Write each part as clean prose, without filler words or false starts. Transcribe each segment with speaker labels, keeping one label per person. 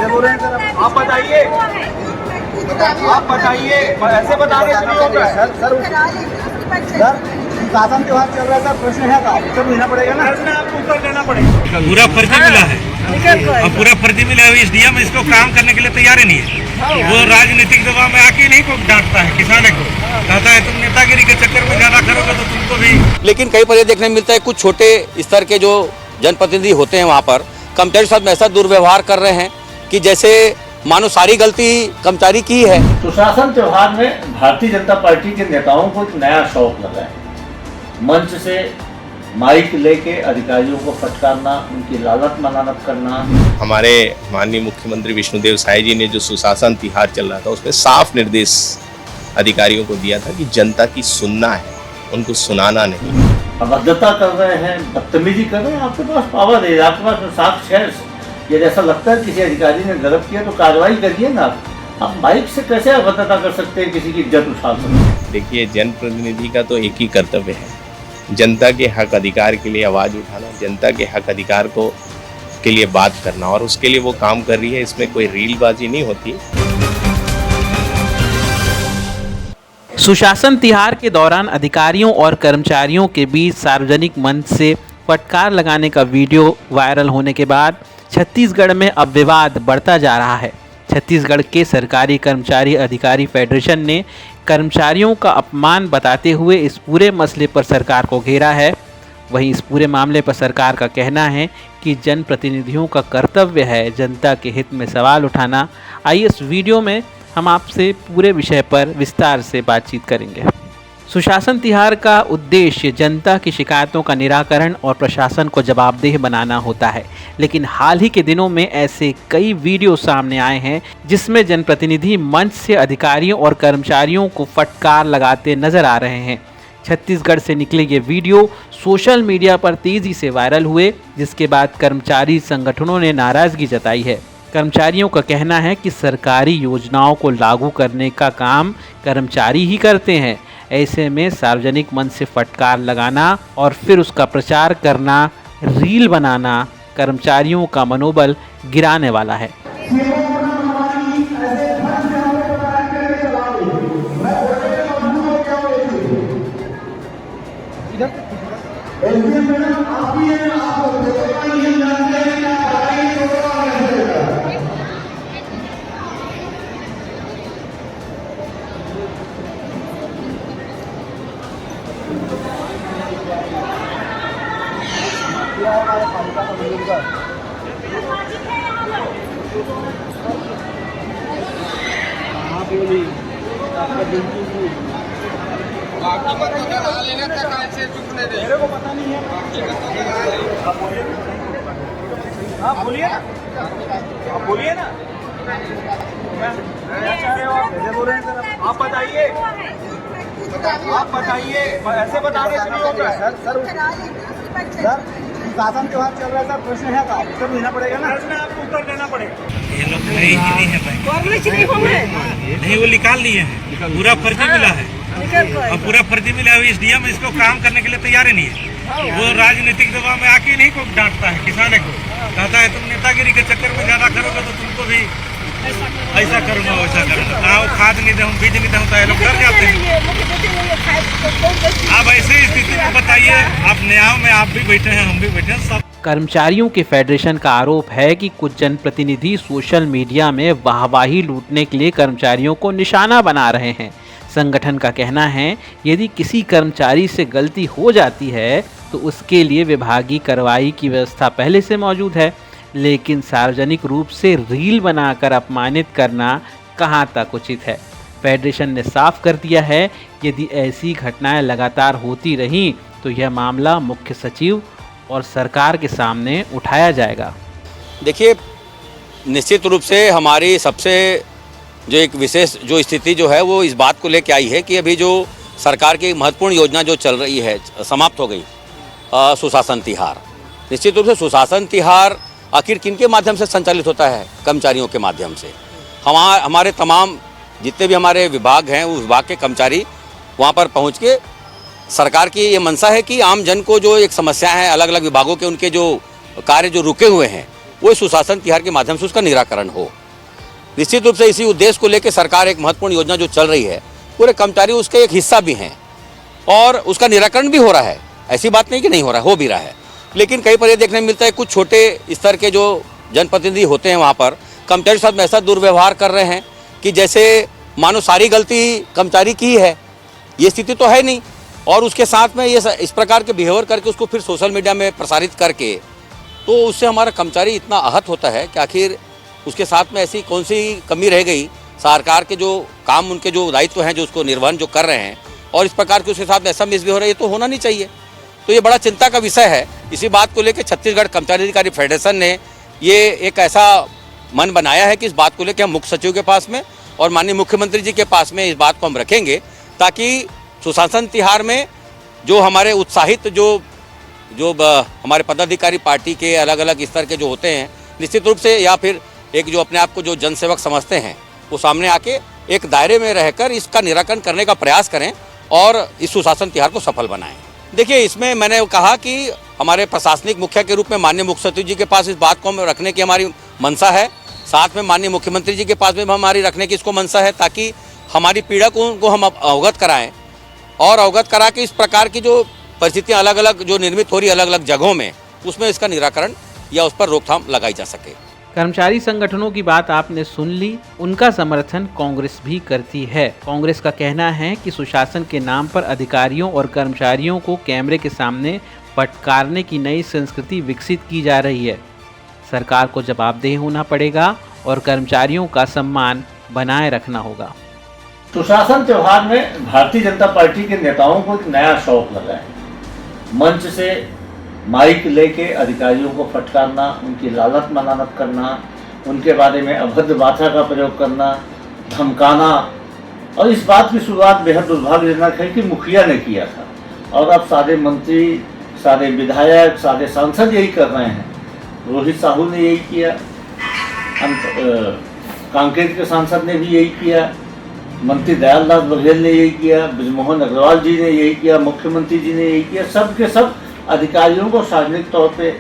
Speaker 1: कैसे बोल रहे हैं सर आप बताइए, ऐसे बताने से नहीं होता है सर। शासन त्योहार चल रहा था, प्रश्न है का उत्तर देना पड़ेगा ना, प्रश्न आपको उत्तर देना पड़ेगा।
Speaker 2: पूरा फर्जी मिला है और पूरा फर्जी मिला है। एसडीएम इसको काम करने के लिए तैयार ही नहीं है। वो राजनीतिक दबाव में आके नहीं को डांटता है, किसानों को कहता है तुम नेतागिरी के चक्कर में ज्यादा करोगे तो तुमको भी।
Speaker 3: लेकिन कहीं पर ये देखने में मिलता है कुछ छोटे स्तर के जो जनप्रतिनिधि होते हैं वहाँ पर कर्मचारी के साथ में ऐसा दुर्व्यवहार कर रहे हैं कि जैसे मानो सारी गलती कर्मचारी की है।
Speaker 4: सुशासन त्योहार में भारतीय जनता पार्टी के नेताओं को एक नया शौक लगा है, मंच से माइक लेके अधिकारियों को फटकारना, उनकी लालच मनानत करना।
Speaker 5: हमारे माननीय मुख्यमंत्री विष्णुदेव साय जी ने जो सुशासन तिहार चल रहा था उसमें साफ निर्देश अधिकारियों को दिया था कि जनता की सुनना है, उनको सुनाना नहीं।
Speaker 4: अभद्रता कर रहे हैं, बदतमीजी कर रहे हैं। आपके पास पावर है, आपके पास साक्ष्य है। यदि ऐसा लगता है किसी अधिकारी ने गलत किया तो कार्रवाई करिए ना। आप माइक से कैसे अभद्रता कर सकते हैं, किसी की इज्जत उछाल सकते हैं?
Speaker 5: देखिए, जनप्रतिनिधि का तो एक ही कर्तव्य है, जनता के हक अधिकार के लिए आवाज़ उठाना, जनता के हक अधिकार को के लिए बात करना, और उसके लिए वो काम कर रही है। इसमें कोई रीलबाजी नहीं होती।
Speaker 6: सुशासन तिहार के दौरान अधिकारियों और कर्मचारियों के बीच सार्वजनिक मंच से फटकार लगाने का वीडियो वायरल होने के बाद छत्तीसगढ़ में अब विवाद बढ़ता जा रहा है। छत्तीसगढ़ के सरकारी कर्मचारी अधिकारी फेडरेशन ने कर्मचारियों का अपमान बताते हुए इस पूरे मसले पर सरकार को घेरा है। वहीं इस पूरे मामले पर सरकार का कहना है कि जनप्रतिनिधियों का कर्तव्य है जनता के हित में सवाल उठाना। आइए इस वीडियो में हम आपसे पूरे विषय पर विस्तार से बातचीत करेंगे। सुशासन तिहार का उद्देश्य जनता की शिकायतों का निराकरण और प्रशासन को जवाबदेह बनाना होता है, लेकिन हाल ही के दिनों में ऐसे कई वीडियो सामने आए हैं जिसमें जनप्रतिनिधि मंच से अधिकारियों और कर्मचारियों को फटकार लगाते नजर आ रहे हैं। छत्तीसगढ़ से निकले ये वीडियो सोशल मीडिया पर तेजी से वायरल हुए, जिसके बाद कर्मचारी संगठनों ने नाराजगी जताई है। कर्मचारियों का कहना है कि सरकारी योजनाओं को लागू करने का काम कर्मचारी ही करते हैं। ऐसे में सार्वजनिक मंच से फटकार लगाना और फिर उसका प्रचार करना, रील बनाना कर्मचारियों का मनोबल गिराने वाला है।
Speaker 1: मेरे को पता नहीं है। आप बोलिए ना, आप बोलिए ना, क्या चाह रहे हो आप? कैसे बोल रहे हैं सर आप बताइए, ऐसे बताने से नहीं होता है सर। शासन त्योहार चल रहा था, प्रश्न है का उत्तर देना पड़ेगा ना, प्रश्न आपको उत्तर देना पड़ेगा।
Speaker 2: ये लोग नहीं है भाई, नहीं वो निकाल लिए हैं। पूरा फर्जी मिला है और पूरा फर्जी मिला है। एसडीएम इसको काम करने के लिए तैयार ही नहीं है। वो राजनीतिक दबाव में आके नहीं को डांटता है, किसानों को कहता है तुम नेतागिरी के चक्कर में ज्यादा करोगे तो तुमको भी ऐसा करूँगा वैसा करूँगा। आओ खाद नहीं दूँ, बीज नहीं दूँ तो ये लोग डर जाते हैं। आप ऐसे स्थिति में बताइए, आप न्याय में आप भी बैठे हैं, हम भी बैठे हैं, सब।
Speaker 6: कर्मचारियों के फेडरेशन का आरोप है कि कुछ जनप्रतिनिधि सोशल मीडिया में वाहवाही लूटने के लिए कर्मचारियों को निशाना बना रहे हैं। संगठन का कहना है यदि किसी कर्मचारी से गलती हो जाती है तो उसके लिए विभागीय कार्रवाई की व्यवस्था पहले से मौजूद है, लेकिन सार्वजनिक रूप से रील बनाकर अपमानित करना कहां तक उचित है। फेडरेशन ने साफ कर दिया है यदि ऐसी घटनाएं लगातार होती रहीं तो यह मामला मुख्य सचिव और सरकार के सामने उठाया जाएगा।
Speaker 3: देखिए, निश्चित रूप से हमारी सबसे जो एक विशेष जो स्थिति जो है वो इस बात को लेकर आई है कि अभी जो सरकार की महत्वपूर्ण योजना जो चल रही है समाप्त हो गई, सुशासन तिहार। निश्चित रूप से सुशासन तिहार आखिर किनके माध्यम से संचालित होता है? कर्मचारियों के माध्यम से। हमारे तमाम जितने भी हमारे विभाग हैं उस विभाग के कर्मचारी वहाँ पर पहुँच के सरकार की ये मंशा है कि आम जन को जो एक समस्या है, अलग अलग विभागों के उनके जो कार्य जो रुके हुए हैं वो इस सुशासन तिहार के माध्यम से उसका निराकरण हो। निश्चित रूप से इसी उद्देश्य को लेकर सरकार एक महत्वपूर्ण योजना जो चल रही है, पूरे कर्मचारी उसके एक हिस्सा भी हैं और उसका निराकरण भी हो रहा है। ऐसी बात नहीं कि नहीं हो रहा है, हो भी रहा है। लेकिन कहीं पर ये देखने में मिलता है कुछ छोटे स्तर के जो जनप्रतिनिधि होते हैं वहाँ पर कर्मचारी के साथ में ऐसा दुर्व्यवहार कर रहे हैं कि जैसे मानो सारी गलती कर्मचारी की है। ये स्थिति तो है नहीं। और उसके साथ में ये इस प्रकार के बिहेवियर करके उसको फिर सोशल मीडिया में प्रसारित करके, तो उससे हमारा कर्मचारी इतना आहत होता है कि आखिर उसके साथ में ऐसी कौन सी कमी रह गई। सरकार के जो काम, उनके जो दायित्व हैं, जो उसको निर्वहन जो कर रहे हैं, और इस प्रकार के उसके साथ में ऐसा मिसबिहेव ये तो होना नहीं चाहिए। तो ये बड़ा चिंता का विषय है। इसी बात को लेकर छत्तीसगढ़ कर्मचारी अधिकारी फेडरेशन ने ये एक ऐसा मन बनाया है कि इस बात को लेकर हम मुख्य सचिव के पास में और माननीय मुख्यमंत्री जी के पास में इस बात को हम रखेंगे, ताकि सुशासन तिहार में जो हमारे उत्साहित जो हमारे पदाधिकारी पार्टी के अलग अलग स्तर के जो होते हैं, निश्चित रूप से, या फिर एक जो अपने आप को जो जनसेवक समझते हैं, वो सामने आके एक दायरे में रहकर इसका निराकरण करने का प्रयास करें और इस सुशासन तिहार को सफल बनाएं। देखिए, इसमें मैंने कहा कि हमारे प्रशासनिक मुखिया के रूप में माननीय मुख्य सचिव जी के पास इस बात को हम रखने की हमारी मंशा है। साथ में माननीय मुख्यमंत्री जी के पास में हमारी रखने की इसको मंशा है, ताकि हमारी पीड़ा को हम अवगत कराएं और अवगत करा के इस प्रकार की जो परिस्थितियां अलग अलग जो निर्मित हो रही अलग अलग जगहों में, उसमें इसका निराकरण या उस पर रोकथाम लगाई जा सके।
Speaker 6: कर्मचारी संगठनों की बात आपने सुन ली। उनका समर्थन कांग्रेस भी करती है। कांग्रेस का कहना है कि सुशासन के नाम पर अधिकारियों और कर्मचारियों को कैमरे के सामने फटकारने की नई संस्कृति विकसित की जा रही है। सरकार को जवाबदेह होना पड़ेगा और कर्मचारियों का सम्मान बनाए रखना होगा।
Speaker 4: सुशासन त्योहार में भारतीय जनता पार्टी के नेताओं को एक नया शौक लगा है। मंच से माइक लेके अधिकारियों को फटकारना, उनकी लालच मनानत करना, उनके बारे में अभद्र भाषा का प्रयोग करना, धमकाना। और इस बात की शुरुआत बेहद दुर्भाग्यजनक है कि मुखिया ने किया था, और अब सारे मंत्री, सारे विधायक, सारे सांसद यही कर रहे हैं। रोहित साहू ने यही किया, कांकेर के सांसद ने भी यही किया, मंत्री दयालदास बघेल ने यही किया, ब्रजमोहन अग्रवाल जी ने यही किया, मुख्यमंत्री जी ने यही किया। सब के सब अधिकारियों को सार्वजनिक तौर पे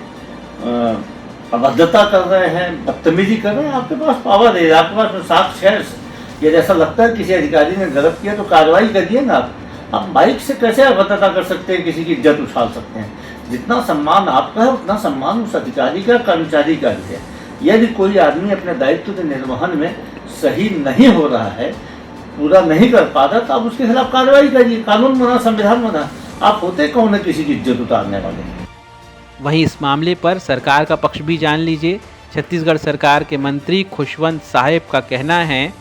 Speaker 4: अभद्रता कर रहे हैं, बदतमीजी कर रहे हैं। आपके पास पावर है, आपके पास साक्ष्य है। ये जैसा लगता है किसी अधिकारी ने गलत किया तो कार्रवाई करिए ना। आप बाइक से कैसे अभद्रता कर सकते हैं, किसी की इज्जत उछाल सकते हैं? जितना सम्मान आपका है उतना सम्मान उस अधिकारी का, कर्मचारी का भी है। यदि कोई आदमी अपने दायित्व के निर्वहन में सही नहीं हो रहा है, पूरा नहीं कर पाता, तो आप उसके खिलाफ कार्रवाई करिए। कानून बना, संविधान बना। आप होते कौन है किसी की इज्जत उतारने वाले?
Speaker 6: वहीं इस मामले पर सरकार का पक्ष भी जान लीजिए। छत्तीसगढ़ सरकार के मंत्री खुशवंत साहेब का कहना है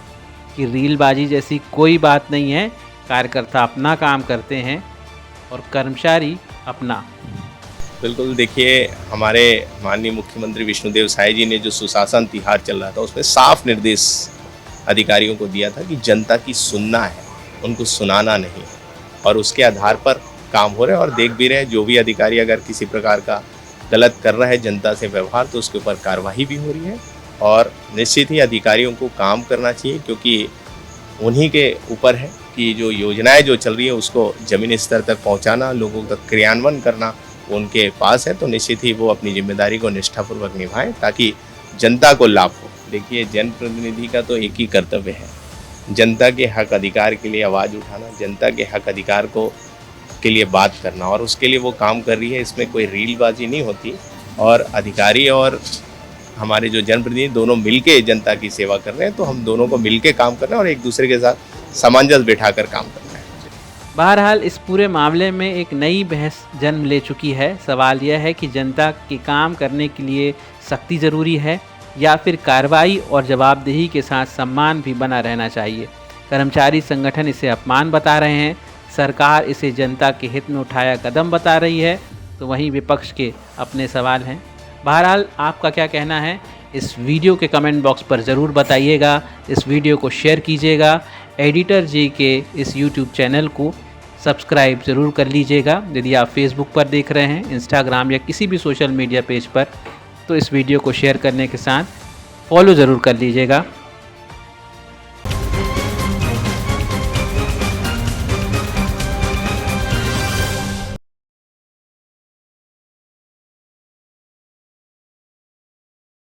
Speaker 6: कि रीलबाजी जैसी कोई बात नहीं है। कार्यकर्ता अपना काम करते हैं और कर्मचारी अपना।
Speaker 5: बिल्कुल, देखिए, हमारे माननीय मुख्यमंत्री विष्णुदेव साय जी ने जो सुशासन तिहार चल रहा था, उसमें साफ निर्देश अधिकारियों को दिया था कि जनता की सुनना है, उनको सुनाना नहीं। और उसके आधार पर काम हो रहे हैं और देख भी रहे हैं। जो भी अधिकारी अगर किसी प्रकार का गलत कर रहा है जनता से व्यवहार, तो उसके ऊपर कार्रवाई भी हो रही है। और निश्चित ही अधिकारियों को काम करना चाहिए, क्योंकि उन्हीं के ऊपर है कि जो योजनाएं जो चल रही है उसको ज़मीनी स्तर तक पहुंचाना, लोगों तक क्रियान्वयन करना उनके पास है। तो निश्चित ही वो अपनी जिम्मेदारी को निष्ठापूर्वक निभाएं, ताकि जनता को लाभ हो। देखिए, जनप्रतिनिधि का तो एक ही कर्तव्य है, जनता के हक अधिकार के लिए आवाज़ उठाना, जनता के हक अधिकार के लिए बात करना, और उसके लिए वो काम कर रही है। इसमें कोई रीलबाजी नहीं होती। और अधिकारी और हमारे जो जनप्रतिनिधि दोनों मिलके जनता की सेवा कर रहे हैं, तो हम दोनों को मिलके काम करना है और एक दूसरे के साथ सामंजस्य बिठाकर काम करना है।
Speaker 6: बहरहाल इस पूरे मामले में एक नई बहस जन्म ले चुकी है। सवाल यह है कि जनता के काम करने के लिए सख्ती ज़रूरी है या फिर कार्रवाई और जवाबदेही के साथ सम्मान भी बना रहना चाहिए। कर्मचारी संगठन इसे अपमान बता रहे हैं, सरकार इसे जनता के हित में उठाया कदम बता रही है, तो वहीं विपक्ष के अपने सवाल हैं। बहरहाल आपका क्या कहना है, इस वीडियो के कमेंट बॉक्स पर ज़रूर बताइएगा। इस वीडियो को शेयर कीजिएगा। एडिटर जी के इस यूट्यूब चैनल को सब्सक्राइब ज़रूर कर लीजिएगा। यदि आप फेसबुक पर देख रहे हैं, इंस्टाग्राम या किसी भी सोशल मीडिया पेज पर, तो इस वीडियो को शेयर करने के साथ फॉलो ज़रूर कर लीजिएगा।